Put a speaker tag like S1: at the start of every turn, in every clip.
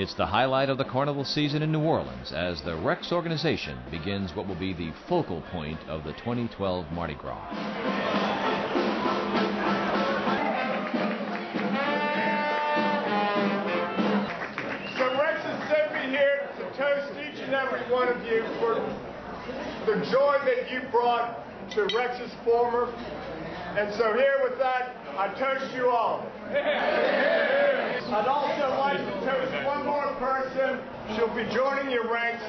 S1: It's the highlight of the carnival season in New Orleans as the Rex organization begins what will be the focal point of the 2012 Mardi Gras.
S2: So Rex has sent me here to toast each and every one of you for the joy that you brought to Rex's former. And so here with that, I toast you all. I'd also like to toast one more person. She'll be joining your ranks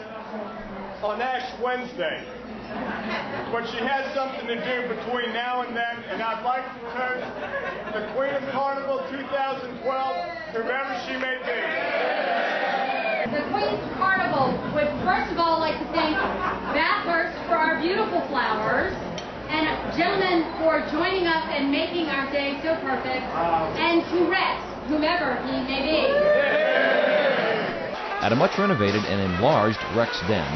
S2: on Ash Wednesday. But she has something to do between now and then, and I'd like to toast the Queen of Carnival 2012, whoever she may be.
S3: The Queen of Carnival would first of all like to thank Bathurst for our beautiful flowers, and gentlemen for joining us and making our day so perfect, and to Rex, whomever he may be.
S1: At a much renovated and enlarged Rex Den,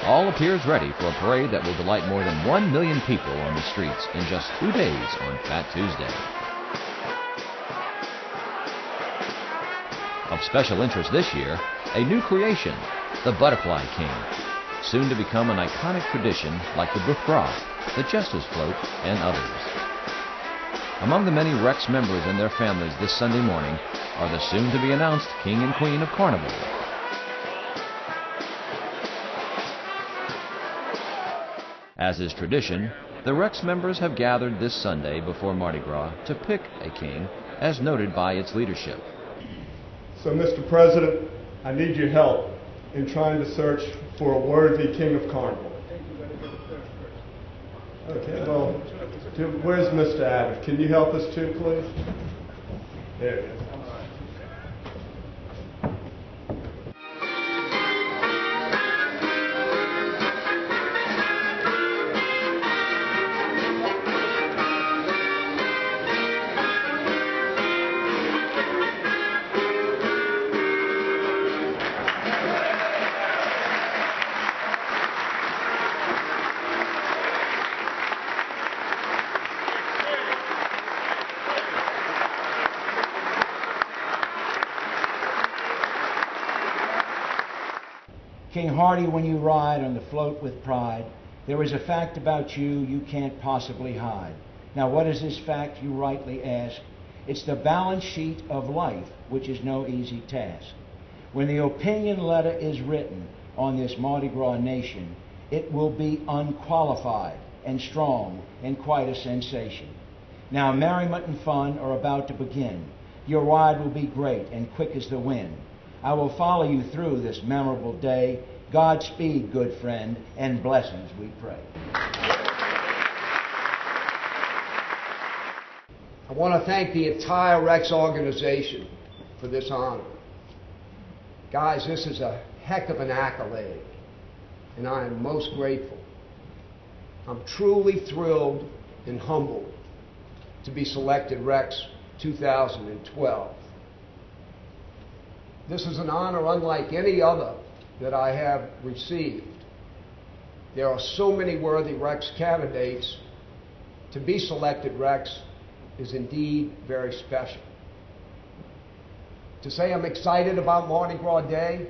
S1: all appears ready for a parade that will delight more than 1 million people on the streets in just 2 days on Fat Tuesday. Of special interest this year, a new creation, the Butterfly King, soon to become an iconic tradition like the Boeuf Gras, the Jester's Float, and others. Among the many Rex members and their families this Sunday morning are the soon-to-be-announced King and Queen of Carnival. As is tradition, the Rex members have gathered this Sunday before Mardi Gras to pick a king, as noted by its leadership.
S2: So, Mr. President, I need your help in trying to search for a worthy King of Carnival. Okay, well, where's Mr. Abbott? Can you help us too, please? There it is.
S4: King Hardy, when you ride on the float with pride, there is a fact about you you can't possibly hide. Now what is this fact, you rightly ask? It's the balance sheet of life, which is no easy task. When the opinion letter is written on this Mardi Gras nation, it will be unqualified and strong and quite a sensation. Now merriment and fun are about to begin. Your ride will be great and quick as the wind. I will follow you through this memorable day. Godspeed, good friend, and blessings we pray.
S5: I want to thank the entire Rex organization for this honor. Guys, this is a heck of an accolade, and I am most grateful. I'm truly thrilled and humbled to be selected Rex 2012. This is an honor unlike any other that I have received. There are so many worthy Rex candidates. To be selected Rex is indeed very special. To say I'm excited about Mardi Gras Day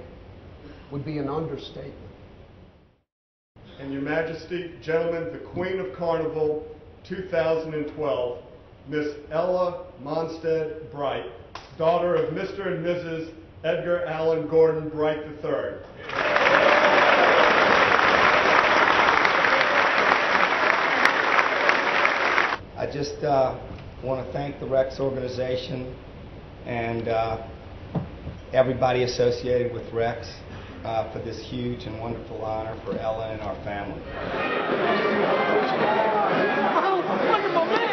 S5: would be an understatement.
S2: And Your Majesty, gentlemen, the Queen of Carnival 2012, Miss Ella Monstead Bright, daughter of Mr. and Mrs. Edgar Allan Gordon Bright III.
S6: I just want to thank the Rex organization and everybody associated with Rex for this huge and wonderful honor for Ella and our family.
S7: Oh, wonderful man!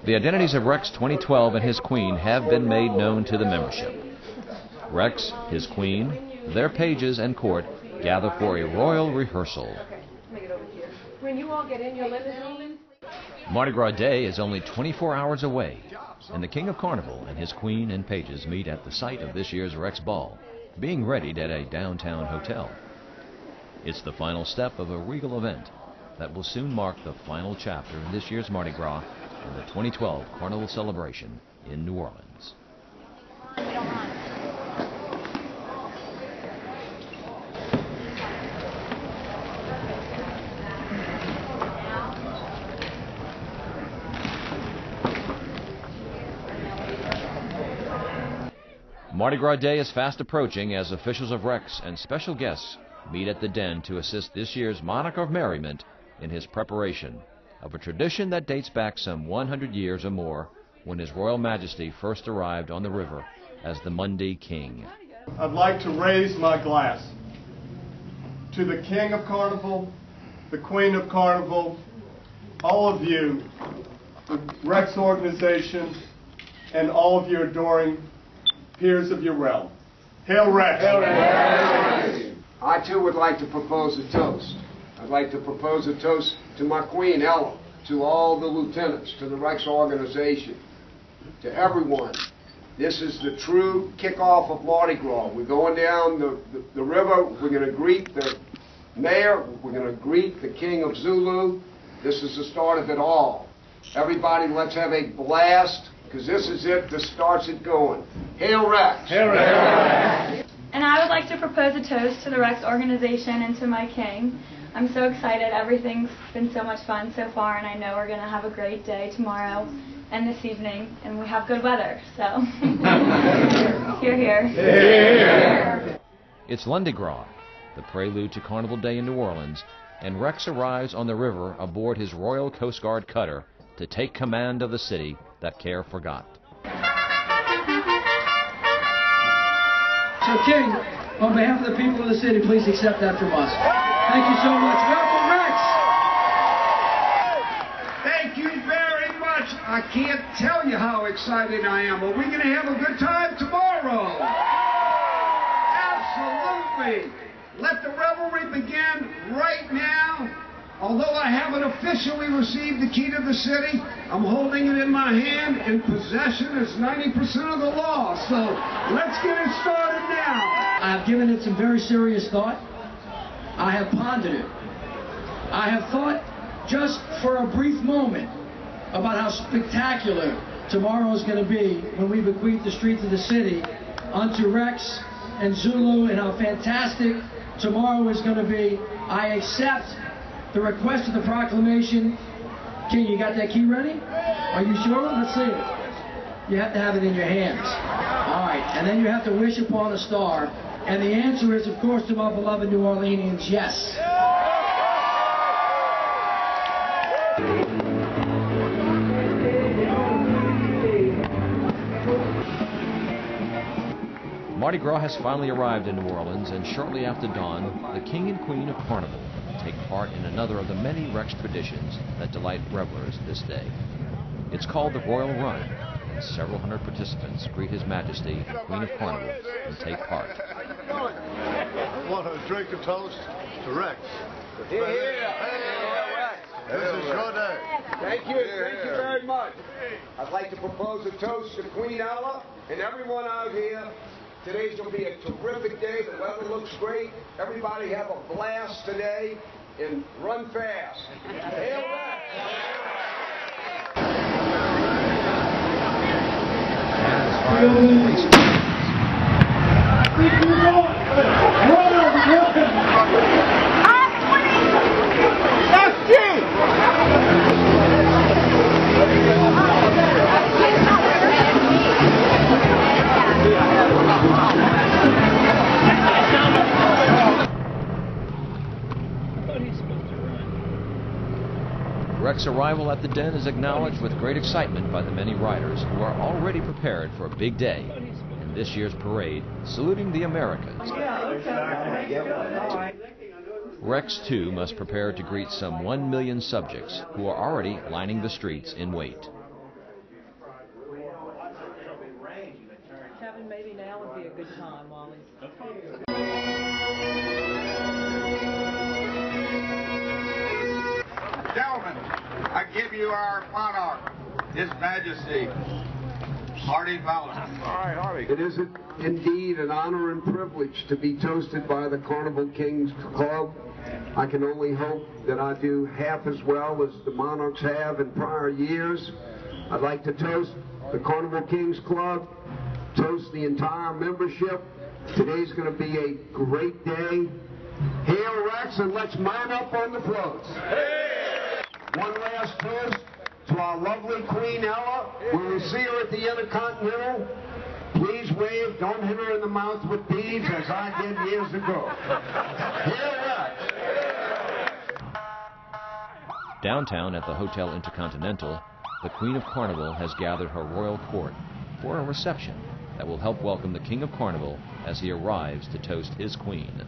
S1: The identities of Rex 2012 and his queen have been made known to the membership. Rex, his queen, their pages and court gather for a royal rehearsal.
S8: When you all get in your limousine.
S1: Mardi Gras Day is only 24 hours away, and the King of Carnival and his queen and pages meet at the site of this year's Rex Ball, being readied at a downtown hotel. It's the final step of a regal event, that will soon mark the final chapter in this year's Mardi Gras and the 2012 Carnival celebration in New Orleans. Mardi Gras Day is fast approaching as officials of Rex and special guests meet at the Den to assist this year's Monarch of Merriment in his preparation of a tradition that dates back some 100 years or more, when His Royal Majesty first arrived on the river as the Monday King.
S2: I'd like to raise my glass to the King of Carnival, the Queen of Carnival, all of you, the Rex organization, and all of your adoring peers of your realm. Hail Rex! Hail Rex!
S5: I too would like to propose a toast. I'd like to propose a toast to my Queen Ella, to all the lieutenants, to the Rex organization, to everyone. This is the true kickoff of Mardi Gras. We're going down the river. We're going to greet the mayor. We're going to greet the King of Zulu. This is the start of it all. Everybody, let's have a blast, because this is it that starts it going. Hail Rex! Hail Rex!
S9: And I would like to propose a toast to the Rex organization and to my king. I'm so excited. Everything's been so much fun so far, and I know we're going to have a great day tomorrow and this evening, and we have good weather, so hear, hear. Hear.
S1: It's Lundi Gras, the prelude to Carnival Day in New Orleans, and Rex arrives on the river aboard his Royal Coast Guard cutter to take command of the city that care forgot.
S7: So, King, on behalf of the people of the city, please accept that from us. Thank you so much. Welcome, Rex!
S5: Thank you very much. I can't tell you how excited I am. Are we going to have a good time tomorrow? Absolutely. Let the revelry begin right now. Although I haven't officially received the key to the city, I'm holding it in my hand, and possession is 90% of the law. So let's get it started now.
S7: I have given it some very serious thought. I have pondered it. I have thought just for a brief moment about how spectacular tomorrow is going to be when we bequeath the streets of the city unto Rex and Zulu, and how fantastic tomorrow is going to be. I accept the request of the proclamation. King, you got that key ready? Are you sure? Let's see it. You have to have it in your hands. All right, and then you have to wish upon a star. And the answer is, of course, to my beloved New Orleanians, yes.
S1: Mardi Gras has finally arrived in New Orleans, and shortly after dawn, the King and Queen of Carnival take part in another of the many Rex traditions that delight revelers this day. It's called the Royal Run, and several hundred participants greet His Majesty, the Queen of Carnival, and take part.
S10: I want to drink a toast to Rex.
S5: Here, here.
S10: This is your day.
S5: Thank you. Thank you very much. I'd like to propose a toast to Queen Ella and everyone out here. Today's going to be a terrific day. The weather looks great. Everybody have a blast today and run fast. Hail Rex!
S1: Rex's arrival at the Den is acknowledged with great excitement by the many riders who are already prepared for a big day in this year's parade, saluting the Americas. Rex, too, must prepare to greet some 1 million subjects who are already lining the streets in wait.
S8: Kevin, maybe now would be a good time while he's...
S11: Gentlemen, I give you our monarch, His Majesty, Hardy Fowler.
S10: All right, Harvey.
S11: It isn't
S5: indeed an honor and privilege to be toasted by the Carnival Kings Club. I can only hope that I do half as well as the Monarchs have in prior years. I'd like to toast the Carnival Kings Club, toast the entire membership. Today's going to be a great day. Hail Rex, and let's mount up on the floats. One last toast to our lovely Queen Ella. When we see her at the Intercontinental, please wave. Don't hit her in the mouth with beads as I did years ago. Hail Rex.
S1: Downtown at the Hotel Intercontinental, the Queen of Carnival has gathered her royal court for a reception that will help welcome the King of Carnival as he arrives to toast his queen.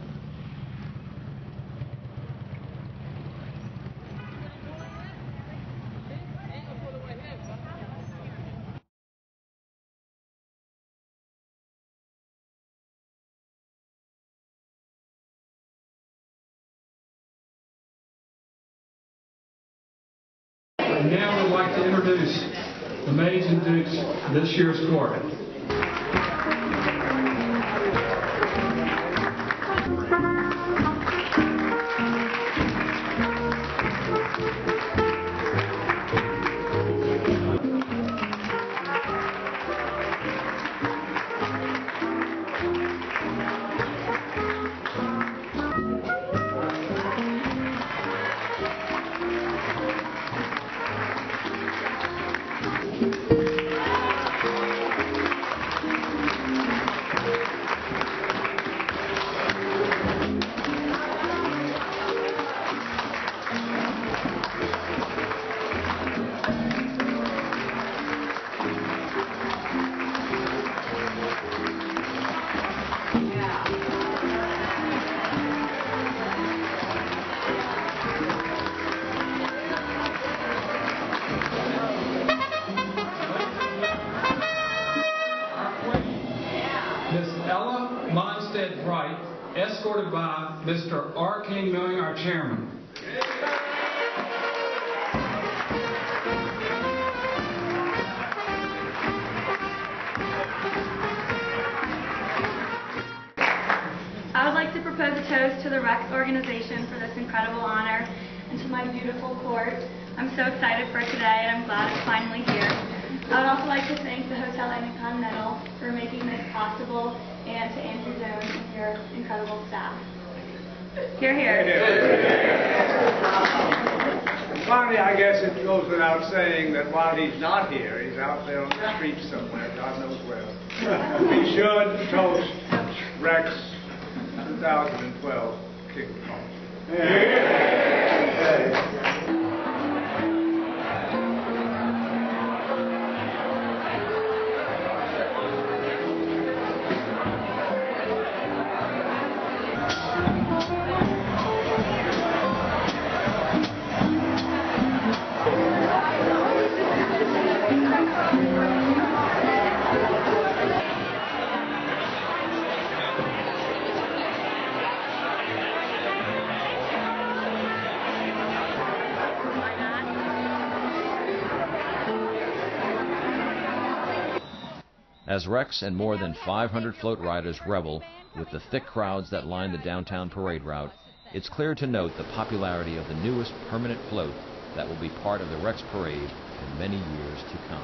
S12: Now I'd like to introduce the maids and dukes of this year's court. Escorted by Mr. R. King Milling, our chairman.
S9: I would like to propose a toast to the Rex organization for this incredible honor and to my beautiful court. I'm so excited for today and I'm glad it's finally here. I would also like to thank the Hotel Intercontinental for making this possible, and to Andrew Jones and your incredible staff. Hear, hear.
S13: Finally, I guess it goes without saying that while he's not here, he's out there on the street somewhere, God knows where. Be sure to toast Rex 2012 King of Carnival.
S1: As Rex and more than 500 float riders revel with the thick crowds that line the downtown parade route, it's clear to note the popularity of the newest permanent float that will be part of the Rex Parade for many years to come.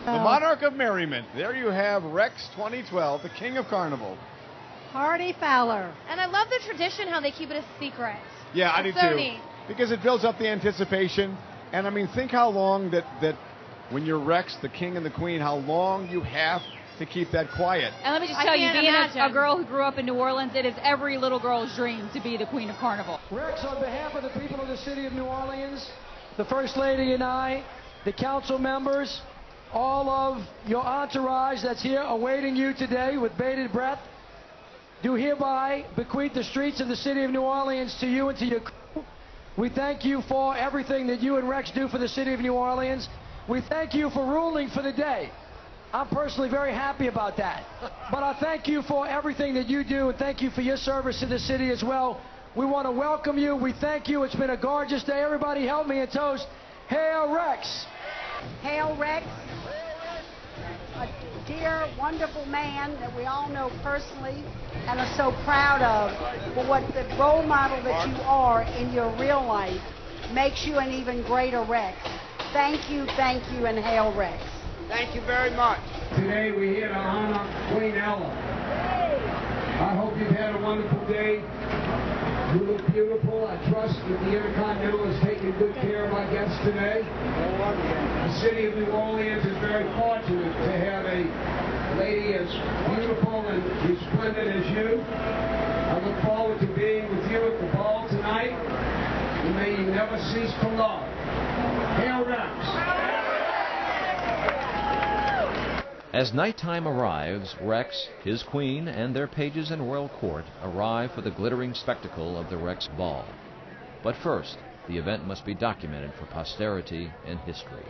S2: The Monarch of Merriment. There you have Rex 2012, the King of Carnival.
S14: Hardy Fowler.
S15: And I love the tradition how they keep it a secret.
S2: Yeah, I do
S15: so
S2: too.
S15: Neat.
S2: Because it builds up the anticipation. And I mean, think how long that when you're Rex, the King and the Queen, how long you have to keep that quiet.
S16: And let me just tell you, being a girl who grew up in New Orleans, it is every little girl's dream to be the Queen of Carnival.
S7: Rex, on behalf of the people of the city of New Orleans, the First Lady and I, the council members, all of your entourage that's here awaiting you today with bated breath, do hereby bequeath the streets of the city of New Orleans to you and to your crew. We thank you for everything that you and Rex do for the city of New Orleans. We thank you for ruling for the day. I'm personally very happy about that. But I thank you for everything that you do, and thank you for your service to the city as well. We want to welcome you. We thank you. It's been a gorgeous day. Everybody help me in toast. Hail Rex!
S14: Hail Rex! dear, wonderful man that we all know personally and are so proud of, for what the role model that you are in your real life makes you an even greater Rex. Thank you, and hail Rex.
S5: Thank you very much.
S7: Today we're here to honor Queen Ella. I hope you've had a wonderful day. You look beautiful. I trust that the Intercontinental has taken good care of our guests today. The city of New Orleans is very fortunate to have a lady as beautiful and resplendent as you. I look forward to being with you at the ball tonight. And may you never cease to love. Hail Rex!
S1: As nighttime arrives, Rex, his queen, and their pages and royal court arrive for the glittering spectacle of the Rex Ball. But first, the event must be documented for posterity and history.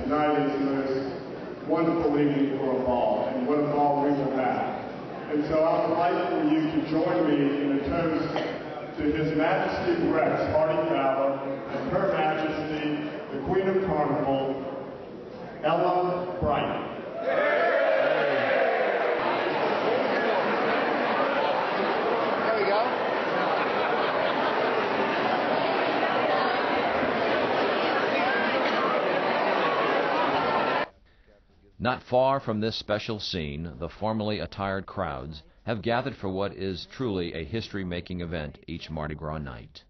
S2: Tonight is the most wonderful evening for a ball, and what a ball we will have. And so I would like for you to join me in a toast to His Majesty Rex Hardy Fowler and Her Majesty, the Queen of Carnival, Ella Bright.
S5: There we go.
S1: Not far from this special scene, the formally attired crowds have gathered for what is truly a history-making event each Mardi Gras night.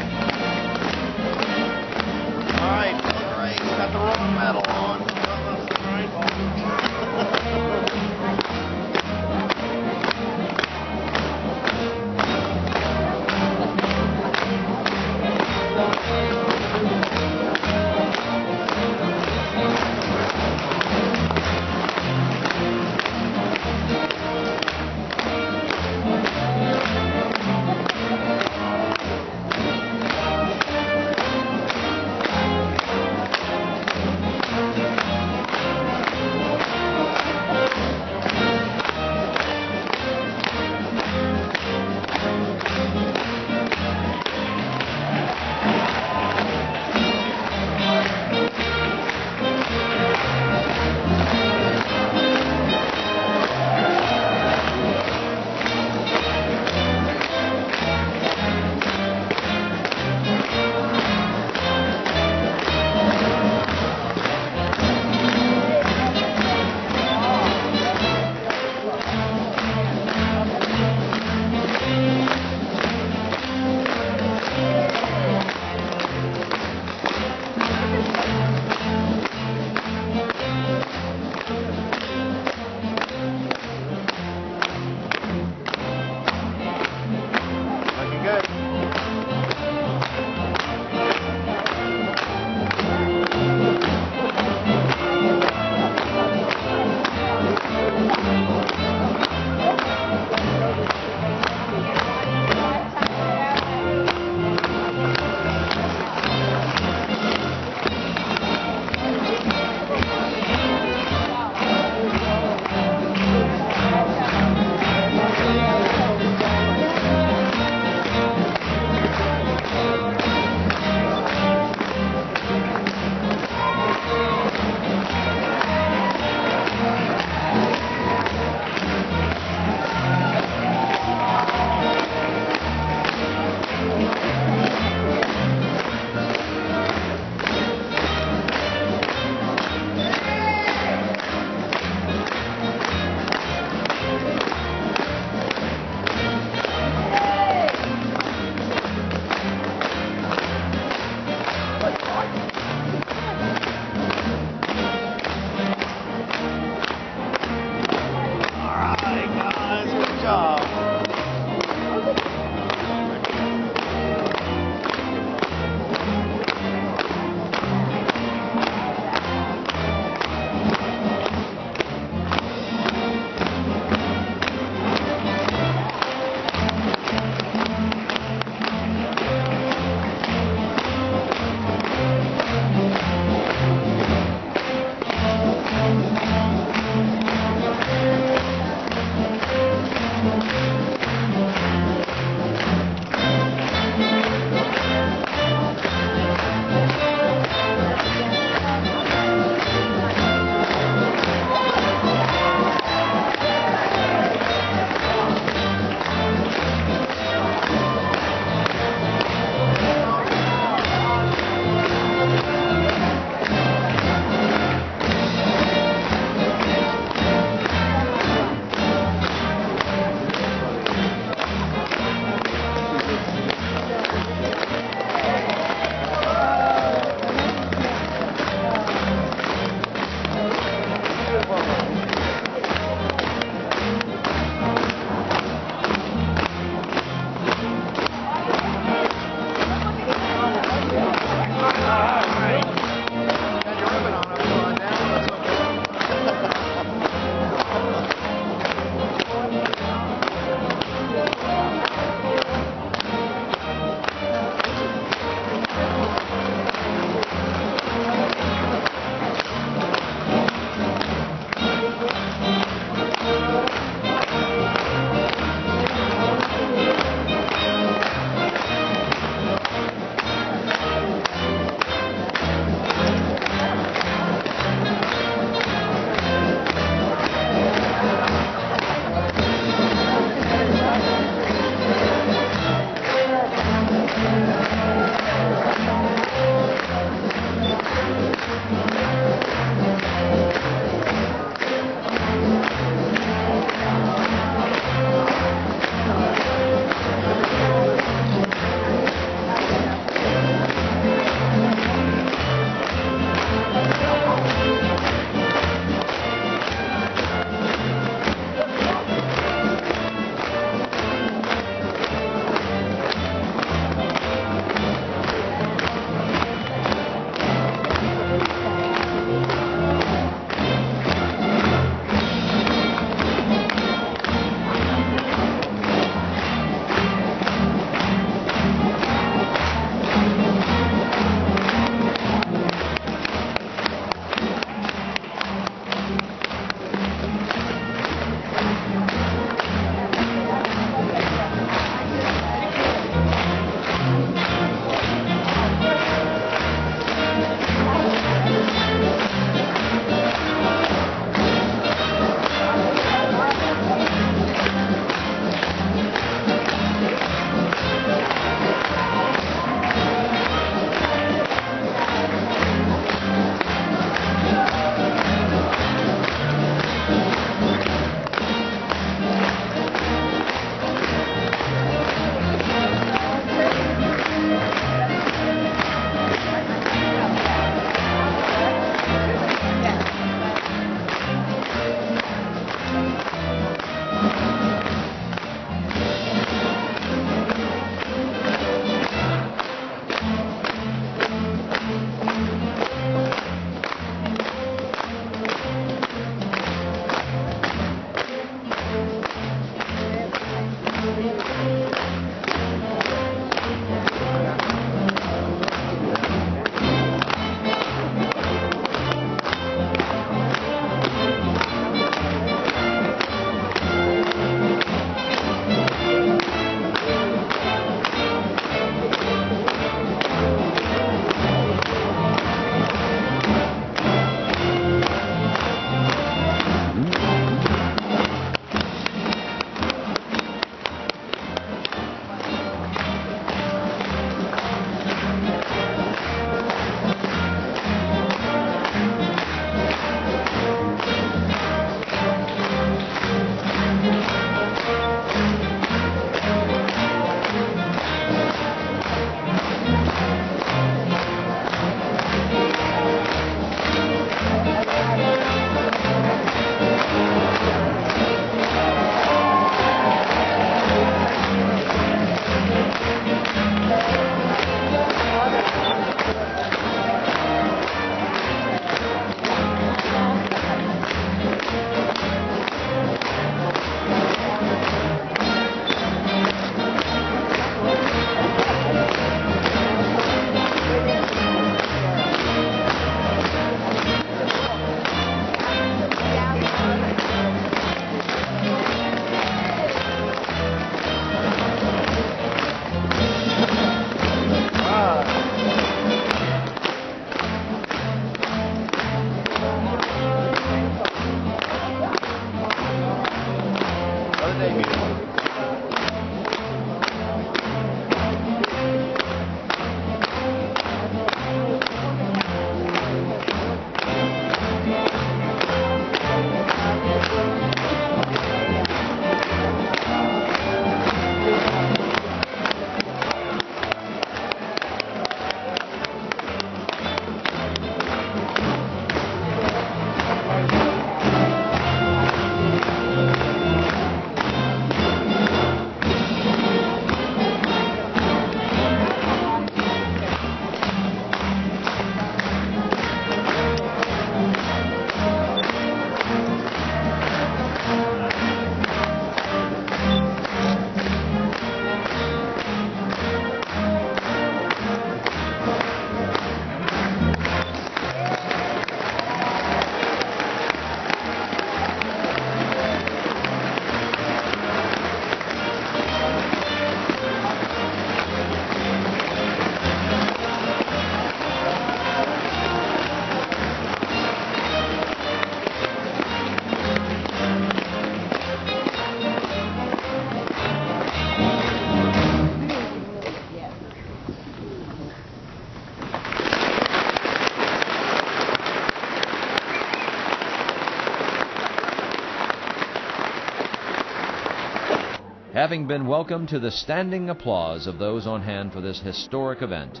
S1: having been welcomed to the standing applause of those on hand for this historic event,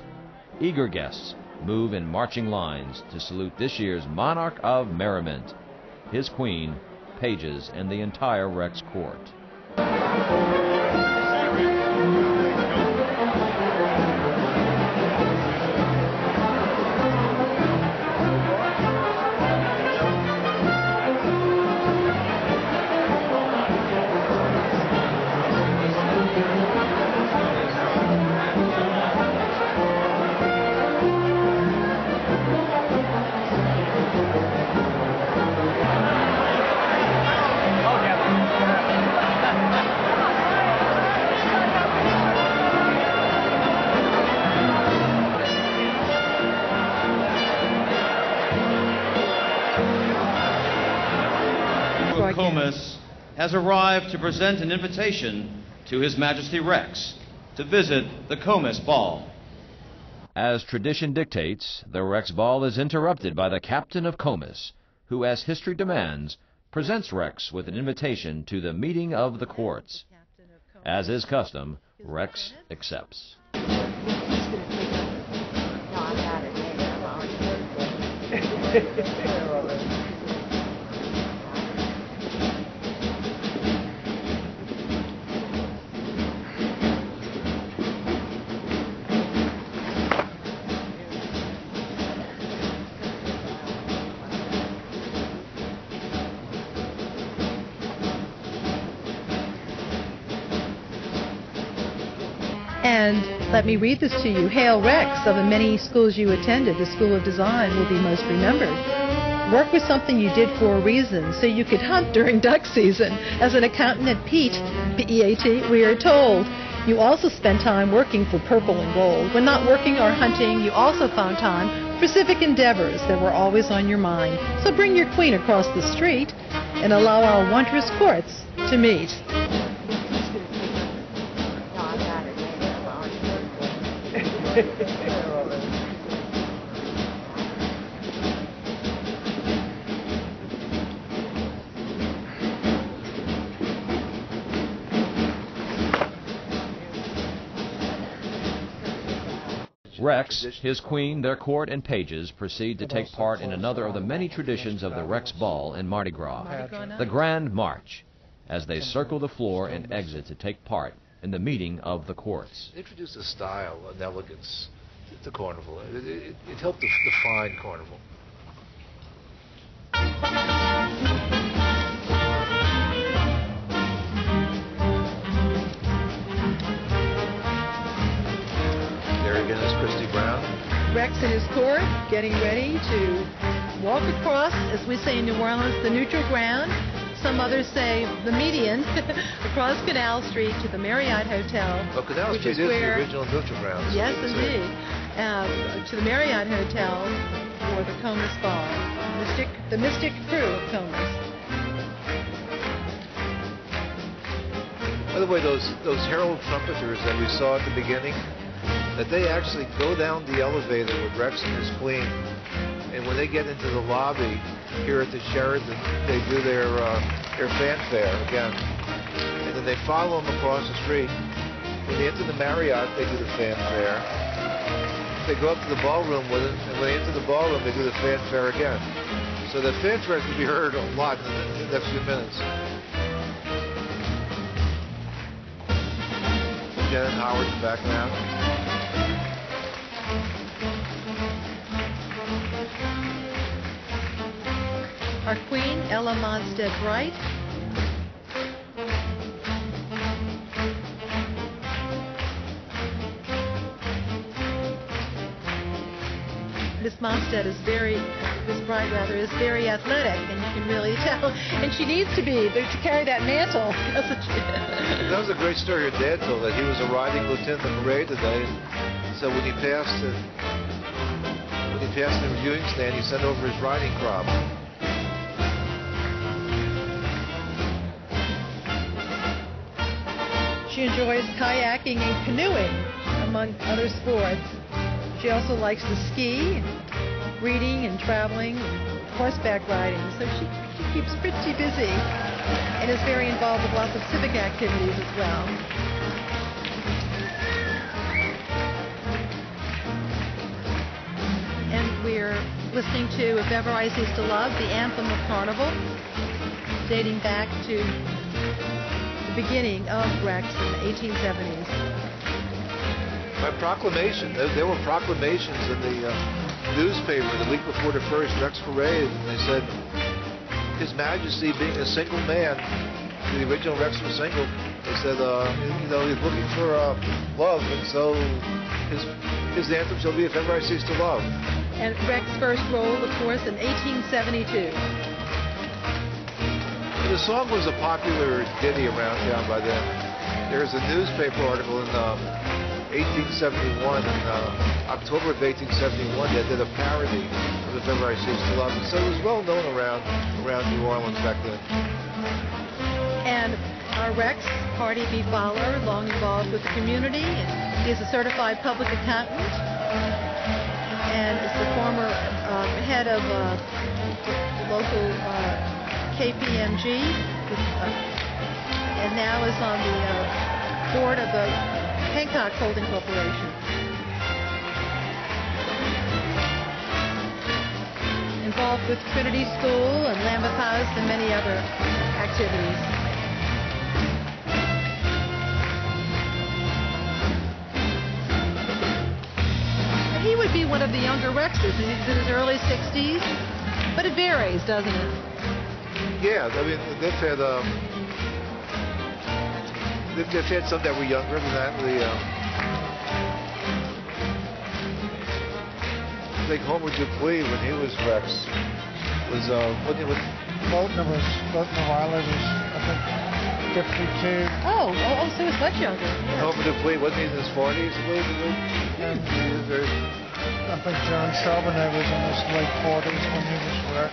S1: eager guests move in marching lines to salute this year's monarch of merriment, his queen, pages, and the entire Rex court.
S17: Comus has arrived to present an invitation to His Majesty Rex to visit the Comus Ball.
S1: As tradition dictates, the Rex Ball is interrupted by the Captain of Comus, who, as history demands, presents Rex with an invitation to the meeting of the courts. As is custom, Rex accepts.
S18: And let me read this to you. Hail Rex, of the many schools you attended, the School of Design will be most remembered. Work was something you did for a reason, so you could hunt during duck season. As an accountant at Pete, P-E-A-T, we are told. You also spent time working for purple and gold. When not working or hunting, you also found time for civic endeavors that were always on your mind. So bring your queen across the street and allow our wondrous courts to meet.
S1: Rex, his queen, their court, and pages proceed to take part in another of the many traditions of the Rex Ball in Mardi Gras, the Grand March, as they circle the floor and exit to take part in the meeting of the courts.
S19: Introduced a style, an elegance to Carnival. It helped to define Carnival. There again is Christy Brown.
S18: Rex and his court getting ready to walk across, as we say in New Orleans, the neutral ground. Some others say the median, across Canal Street to the Marriott Hotel.
S19: Well, Canal
S18: which
S19: Street is
S18: where,
S19: the original neutral ground.
S18: Yes, indeed. To the Marriott Hotel for the Comus Ball. The mystic crew of Comus.
S19: By the way, those herald trumpeters that we saw at the beginning, that they actually go down the elevator with Rex and his queen, and when they get into the lobby here at the Sheraton, they do their fanfare again, and then they follow them across the street. When they enter the Marriott, they do the fanfare. They go up to the ballroom with it, and when they enter the ballroom, they do the fanfare again. So the fanfare can be heard a lot in the next few minutes. Janet Howard in the background.
S18: Our queen, Ella Monstead Bright. Miss Monstead is Miss Bright rather, is very athletic, and you can really tell. And she needs to be to carry that mantle.
S19: That was a great story your dad told, that he was a riding lieutenant in the parade today, and so when he passed the reviewing stand, he sent over his riding crop.
S18: She enjoys kayaking and canoeing, among other sports. She also likes to ski, reading and traveling, and horseback riding, so she keeps pretty busy. and is very involved with lots of civic activities as well. And we're listening to If Ever I Cease to Love, the anthem of Carnival, dating back to the beginning of Rex in the 1870s.
S19: By proclamation. There were proclamations in the newspaper the week before the first Rex Parade, and they said, His Majesty being a single man, the original Rex was single, they said, he's looking for love, and so his anthem shall be If Ever I Cease to Love.
S18: And Rex first rolled, of course, in 1872.
S19: The song was a popular ditty around town by then. There's a newspaper article in 1871, in October of 1871, that did a parody of If Ever I Cease to Love. So it was well known around New Orleans back then.
S18: And our Rex, Hardy B. Fowler, long involved with the community. He is a certified public accountant and is the former head of the local KPMG, and now is on the board of the Hancock Holding Corporation. Involved with Trinity School and Lambeth House and many other activities. And he would be one of the younger Rexes. He's in his early 60s, but it varies, doesn't it?
S19: Yeah, I mean, they've had some that were younger than that. I think Homer Dupuis, when he was Rex, was
S10: Fulton Riley was, I think, 52.
S18: Oh, so he's much younger. Yeah.
S19: Homer Dupuis, wasn't he in his 40s?
S10: And I think John Charbonnet was in his late 40s when he was Rex.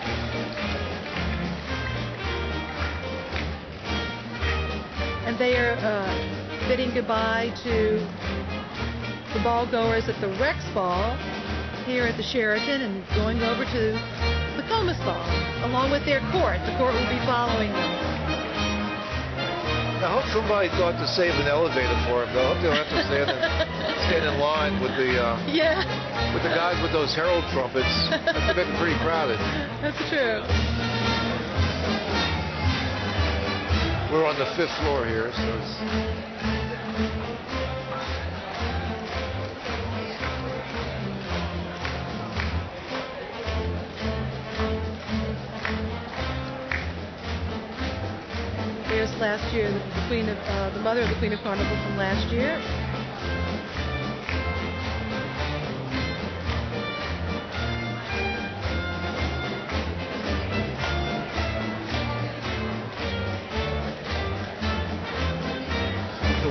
S18: And they are bidding goodbye to the ball goers at the Rex Ball here at the Sheraton and going over to the Comus Ball along with their court. The court will be following them.
S19: I hope somebody thought to save an elevator for him. I hope they don't have to stand in line with the with the guys with those herald trumpets. That's been pretty crowded.
S18: That's true.
S19: We're on the 5th floor here, so it's...
S18: There's last year, the mother of the Queen of Carnival from last year.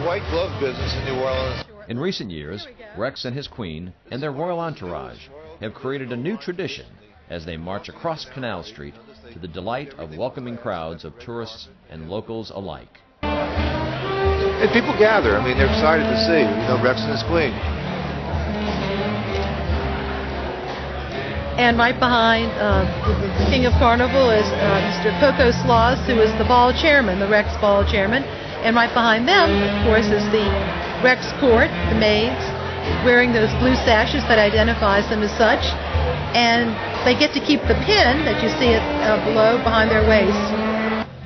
S19: White glove business in New Orleans.
S1: In recent years, Rex and his queen and their royal entourage have created a new tradition as they march across Canal Street to the delight of welcoming crowds of tourists and locals alike.
S19: And people gather. I mean, they're excited to see, Rex and his queen.
S18: And right behind the King of Carnival is Mr. Coco Sloss, who is the ball chairman, the Rex ball chairman. And right behind them, of course, is the Rex Court, the maids, wearing those blue sashes that identifies them as such. And they get to keep the pin that you see below behind their waist.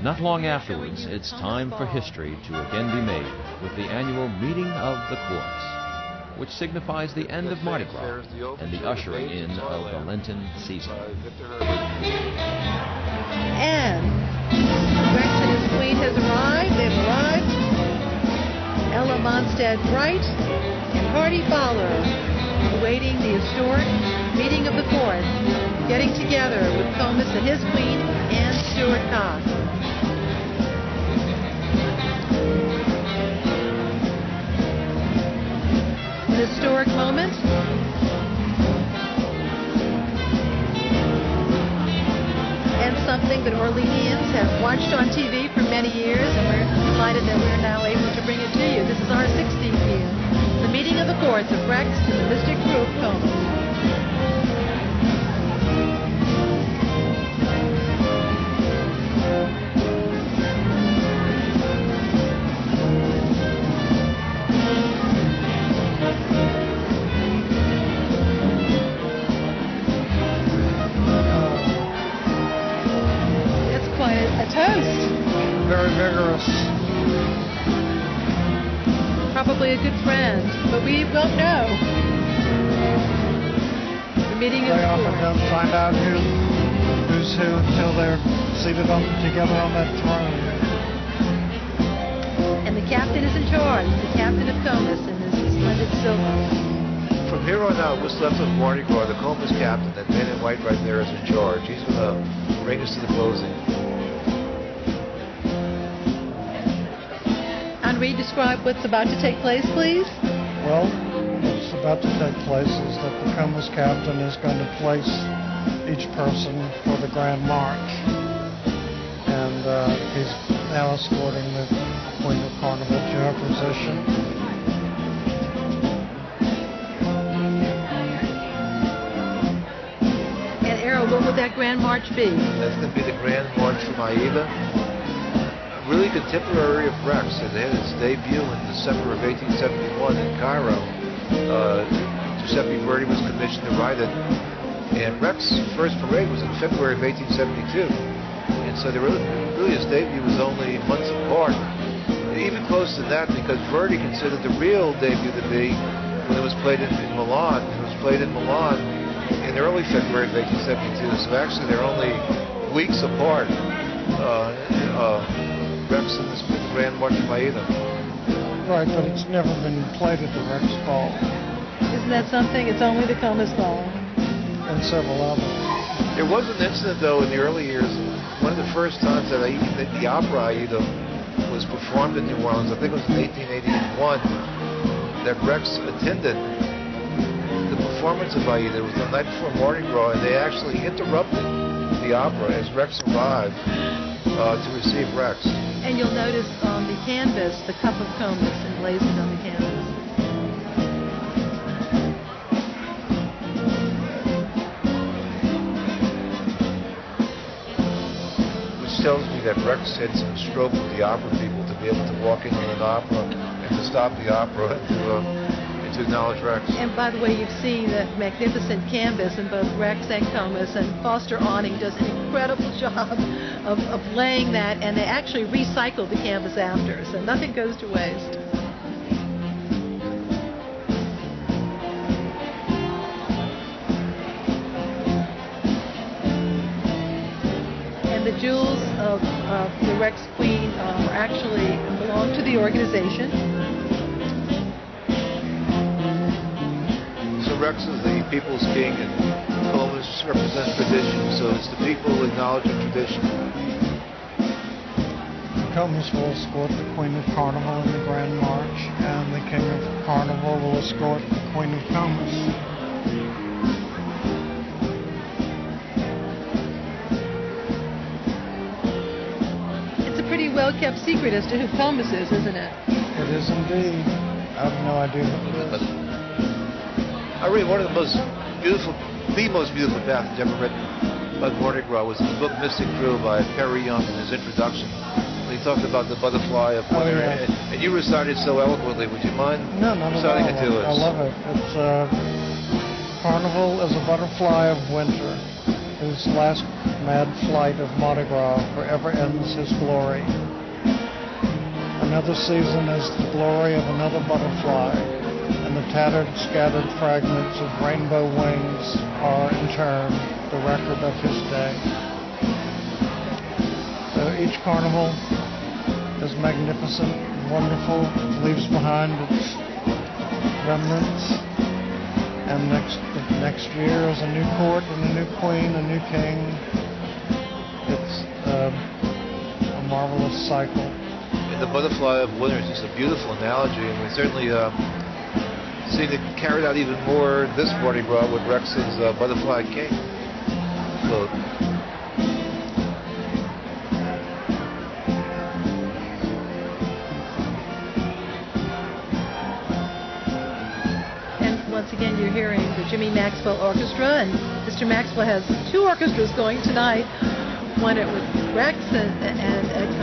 S1: Not long afterwards, it's time for history to again be made with the annual meeting of the courts, which signifies the end of Mardi Gras and the ushering in of the Lenten season.
S18: And Rex and his queen has arrived. They've arrived. Ella Monstead Bright and Hardy Fowler awaiting the historic meeting of the court, getting together with Comus and his queen, Anne Stewart Cox. An historic moment. And something that Orleanians have watched on TV for many years, and we're delighted that we're now able to bring it to you. This is our 16th year. The meeting of the courts of Rex and the Mystic Crew of Comus.
S10: very vigorous.
S18: Probably a good friend, but we won't know. The meeting is
S10: They often don't find out who's who until they're seated together on that throne.
S18: And the captain is in charge, the captain of Comus in this splendid silver.
S19: From here on out, what's left of Mardi Gras, the Comus captain, that man in white right there is in charge. He's going to bring us to the closing.
S18: Henri, describe what's about to take place, please.
S10: Well, what's about to take place is that the Comus captain is going to place each person for the Grand March. And he's now escorting the Queen of Carnival to her position.
S18: And Errol, what would that Grand March be?
S19: That's going to be the Grand March from Aida. Really contemporary of Rex, and they had its debut in December of 1871 in Cairo. Giuseppe Verdi was commissioned to ride it, and Rex's first parade was in February of 1872. And so really his debut was only months apart. Even closer than that, because Verdi considered the real debut to be when it was played in Milan. It was played in Milan in early February of 1872, so actually they're only weeks apart. Rex and the Grand March of Aida.
S10: Right, but it's never been played at the Rex Ball.
S18: Isn't that something? It's only the Comus Ball.
S10: And several others.
S19: There was an incident, though, in the early years. One of the first times that the opera Aida was performed in New Orleans, I think it was in 1881, that Rex attended the performance of Aida. It was the night before Mardi Gras, and they actually interrupted the opera as Rex arrived to receive Rex.
S18: And you'll notice on the canvas the cup of Comus emblazoned on the canvas.
S19: Which tells me that Rex had some stroke with the opera people to be able to walk into an opera and to stop the opera and to acknowledge Rex.
S18: And by the way, you've seen that magnificent canvas in both Rex and Comus, and Foster Awning does an incredible job of laying that, and they actually recycle the canvas after, so nothing goes to waste. And the jewels of the Rex Queen actually belong to the organization.
S19: So Rex is the people's king, and Comus represents tradition, so it's the people who acknowledge the tradition.
S10: Comus will escort the Queen of Carnival in the Grand March, and the King of Carnival will escort the Queen of Comus.
S18: It's a pretty well-kept secret as to who Comus is, isn't it?
S10: It is indeed. I have no idea who it is.
S19: I read one of the most beautiful passages ever written about Mardi Gras was in the book Mystic Crew by Perry Young in his introduction. He talked about the butterfly of winter, and you recited so eloquently. Would you mind reciting it to us?
S10: I love it. It's Carnival is a butterfly of winter, whose last mad flight of Mardi Gras forever ends his glory. Another season is the glory of another butterfly, and the tattered, scattered fragments of rainbow wings are, in turn, the record of his day. So each carnival is magnificent, wonderful, leaves behind its remnants, and next year is a new court and a new queen, a new king. It's a marvelous cycle.
S19: And the butterfly of winter is just a beautiful analogy, and we certainly seeing it carried out even more this Mardi Gras with Rex's Butterfly King float.
S18: And once again, you're hearing the Jimmy Maxwell Orchestra, and Mr. Maxwell has two orchestras going tonight, one with Rex and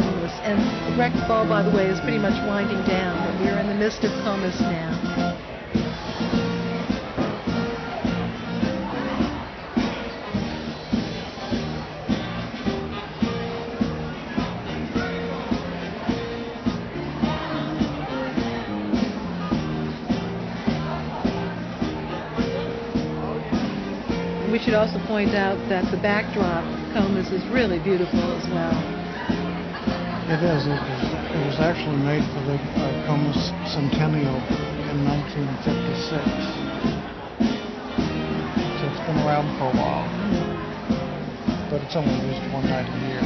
S18: Comus. And Rex Ball, by the way, is pretty much winding down, but we're in the midst of Comus now. We should also point out that the backdrop of Comus is really beautiful as well.
S10: It is. It was actually made for the Comus Centennial in 1956. So it's been around for a while. But it's only used one night a year.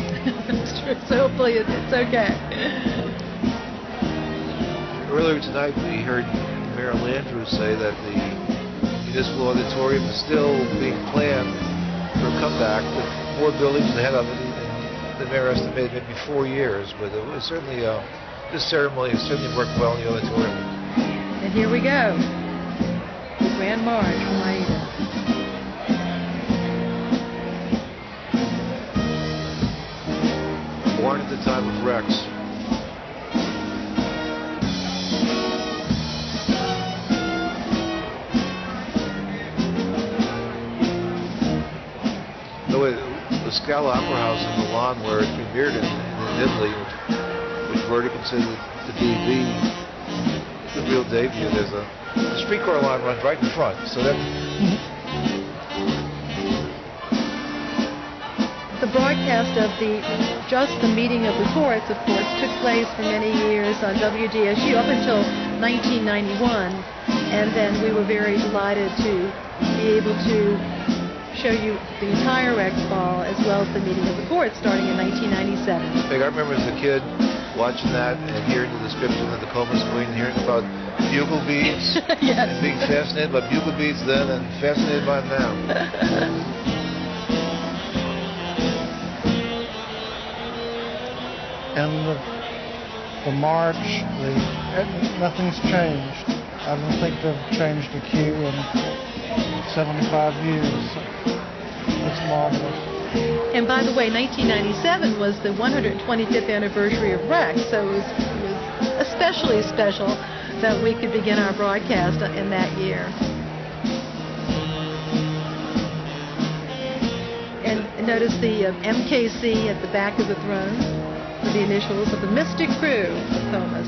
S18: That's true. So hopefully it's okay.
S19: Earlier tonight, we heard Mayor Landrieu say that the municipal auditorium is still being planned for a comeback with more buildings ahead of it. The mayor estimated maybe 4 years, but it was certainly this ceremony has certainly worked well in the auditorium.
S18: And here we go, the Grand March from Aida.
S19: Born at the time of Rex. The Scala Opera House in Milan, where it premiered in Italy, which Verdi considered to be the real debut. There's a streetcar line runs right in front, so that.
S18: The broadcast of just the meeting of the courts, of course, took place for many years on WDSU up until 1991, and then we were very delighted to be able to show you the entire Rex Ball as well as the meeting of the court starting in 1997.
S19: I remember as a kid watching that and hearing the description of the Comus Queen, hearing about bugle beats,
S18: yes.
S19: And being fascinated by bugle beats then and fascinated by them now.
S10: And the march, nothing's changed. I don't think they've changed the cue in 75 years. It's marvelous.
S18: And by the way, 1997 was the 125th anniversary of Rex, so it was especially special that we could begin our broadcast in that year. And notice the MKC at the back of the throne with the initials of the Mystic Crew of Comus.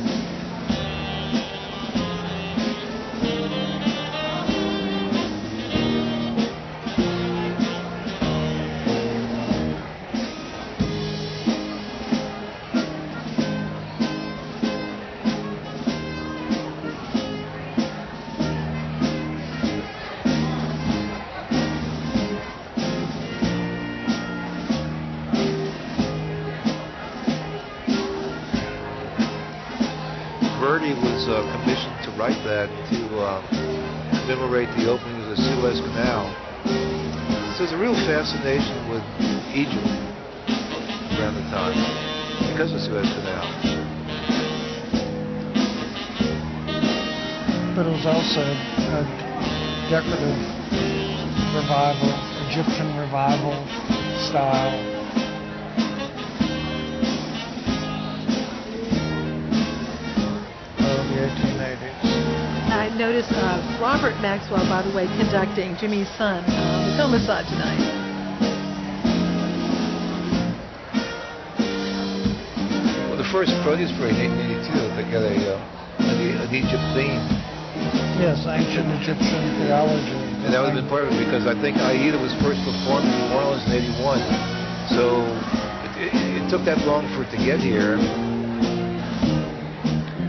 S19: Verdi was commissioned to write that to commemorate the opening of the Suez Canal. So there's a real fascination with Egypt around the time because of the Suez Canal.
S10: But it was also a decorative revival, Egyptian revival style.
S18: I noticed Robert Maxwell, by the way, conducting Jimmy's son, the Commissar tonight.
S19: Well, the first Proteus parade in 1882, they got an Egypt theme.
S10: Yes, ancient Egyptian theology.
S19: And that would have been part of it because I think Aida was first performed in New Orleans in 81. So it took that long for it to get here.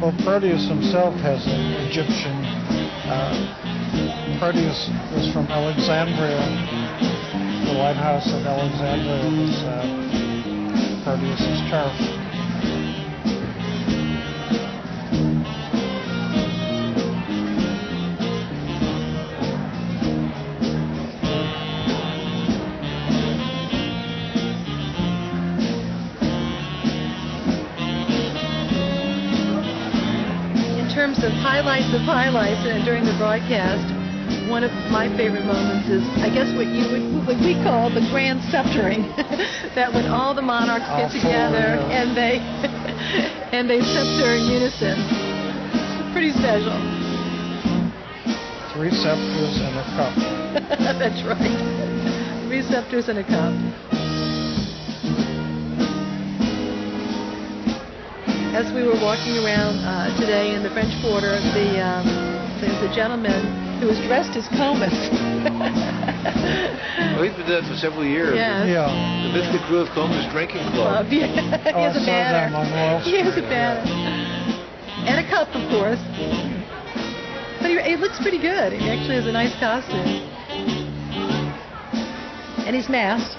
S10: Well, Proteus himself has an Egyptian. Proteus was from Alexandria. The lighthouse of Alexandria was Proteus's church.
S18: Of highlights during the broadcast, one of my favorite moments is, I guess, what we call the grand sceptering. That when all the monarchs get together and they scepter in unison. It's pretty special.
S10: 3 scepters and a cup.
S18: That's right. 3 scepters and a cup. As we were walking around today in the French Quarter, there's a gentleman who was dressed as Comus.
S19: Well, he's been doing it for several years.
S18: Yes.
S10: Yeah.
S19: The Mystic Crew of Comus Drinking Club.
S18: Yeah. He has a banner.
S10: On
S18: He has a banner. And a cup, of course. But he looks pretty good. He actually has a nice costume. And he's masked.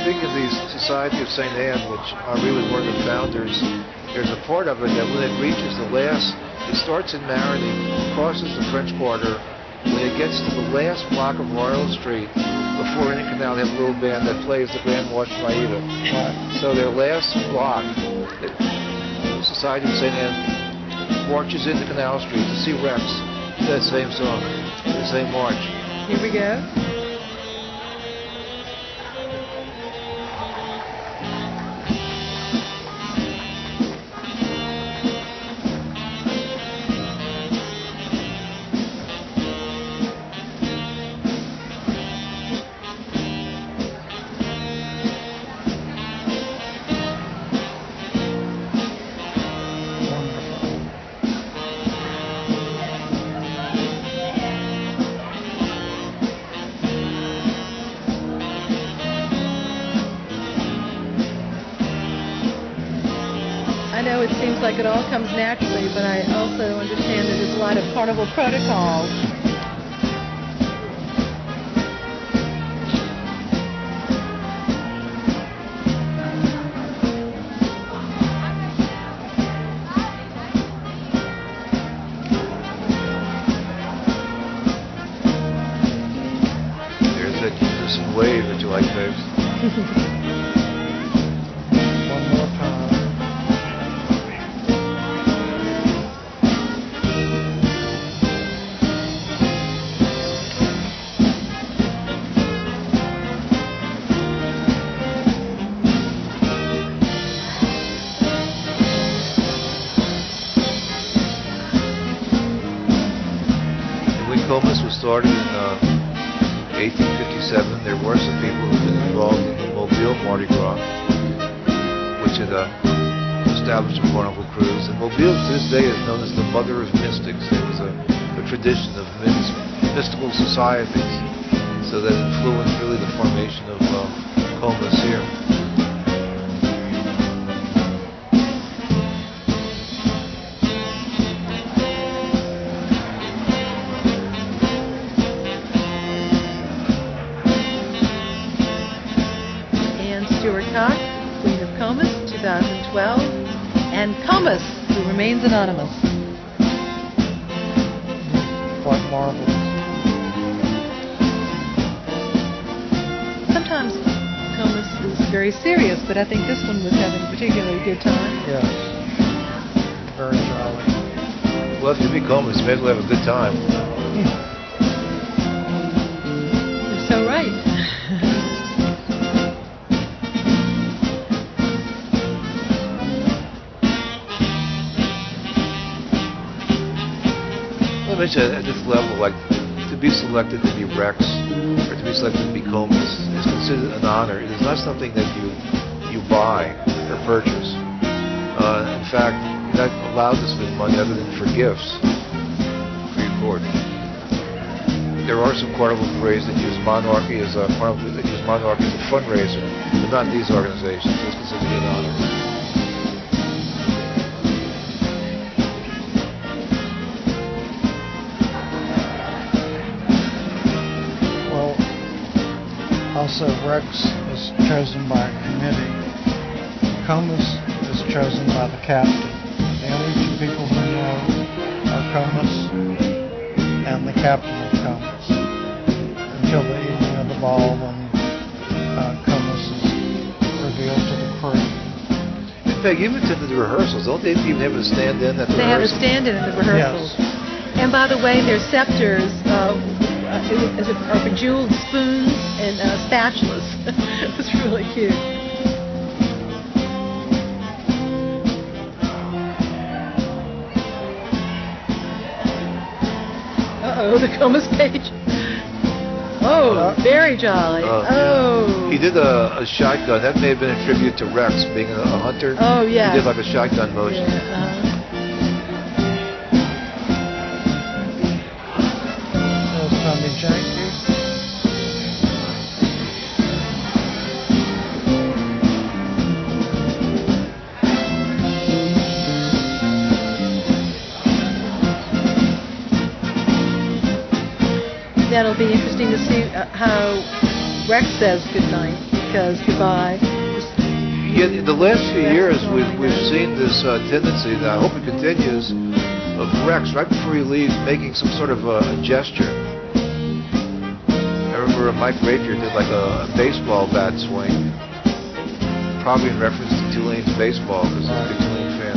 S19: Speaking of the Society of St. Anne, which Henri was one of the founders, there's a part of it that when it reaches the last, it starts in Marigny, crosses the French Quarter. When it gets to the last block of Royal Street, before any canal, they have a little band that plays the Grand Marche Maïda. So their last block, the Society of St. Anne marches into Canal Street to see Rex, that same song, the same march.
S18: Here we go. I know it seems like it all comes naturally, but I also understand that there's a lot of carnival protocols.
S19: There's that unison wave that you like, babes.
S10: One more time.
S19: Comus was started in 1857. There were some people who had been involved in the Mobile Mardi Gras, which had established a carnival cruise. And Mobile to this day is known as the mother of mystics. There was a tradition of mystical societies, so that influenced really the formation of Comus here.
S18: Cox, Queen of Comus, 2012, and Comus, who remains anonymous.
S10: Quite marvelous.
S18: Sometimes Comus is very serious, but I think this one was having a particularly good time.
S10: Yes. Very jolly.
S19: Well, if you be Comus, you may as well have a good time.
S18: You're so right.
S19: At this level, like to be selected to be Rex or to be selected to be Comus is considered an honor. It is not something that you buy or purchase. In fact, you're not allowed to spend money other than for gifts for your court. There are some carnival parades that use monarchy as a fundraiser, but not these organizations. It's considered to be an honor.
S10: Also, Rex is chosen by a committee. Comus is chosen by the captain. The only two people who know are Comus and the captain of Comus until the evening of the ball when Comus is revealed to the crew.
S19: In fact, even to the rehearsals, don't they even have a stand-in at the rehearsals?
S18: They have a stand-in at the rehearsals. Yes. And by the way, their scepters are bejeweled spoons and spatulas. It was really cute. Uh-oh, the Comus page. Oh, very jolly. Oh.
S19: He did a shotgun. That may have been a tribute to Rex being a hunter.
S18: Oh, yeah.
S19: He did like a shotgun motion.
S18: Yeah,
S10: Tommy Janky.
S18: That'll be interesting to see how Rex says goodnight, because goodbye.
S19: Yeah, the last few years we've seen this tendency that I hope it continues of Rex right before he leaves making some sort of a gesture. I remember Mike Rapier did like a baseball bat swing, probably in reference to Tulane's baseball because he's a big Tulane fan.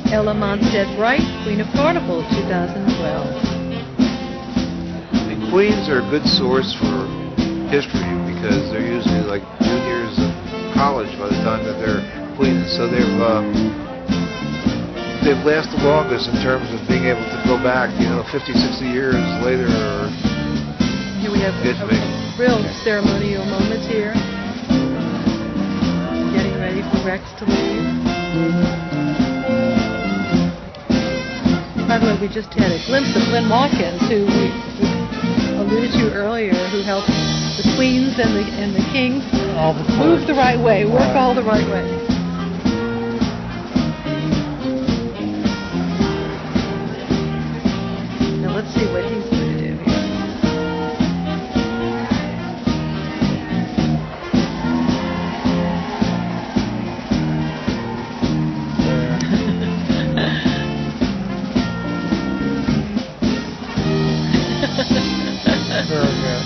S18: Ella Monstead Wright, Queen of Carnival, 2012.
S19: And Queens are a good source for history because they're usually like juniors in college by the time that they're queens, so they've lasted the longest in terms of being able to go back, 50, 60 years later.
S18: Here we have a real ceremonial moment here. Getting ready for Rex to leave. By the way, we just had a glimpse of Glenn Watkins, who we alluded to earlier, who helped the queens and the kings move the right way, work all the right way. Now let's see what he's going to do here.
S10: Very good.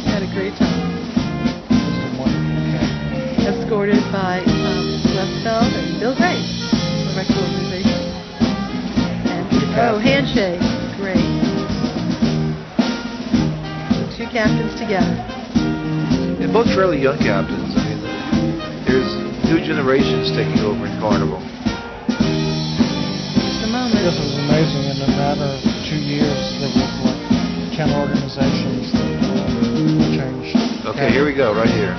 S18: Had a great time. Escorted by Westfeld and Bill Gray, the Rex organization. And handshake, great. The two captains together.
S19: And both fairly young captains. I mean, there's new generations taking over in Carnival.
S18: Just a moment.
S10: This was amazing. In a matter of 2 years, there was like 10 organizations that changed.
S19: Okay, here we go, right here.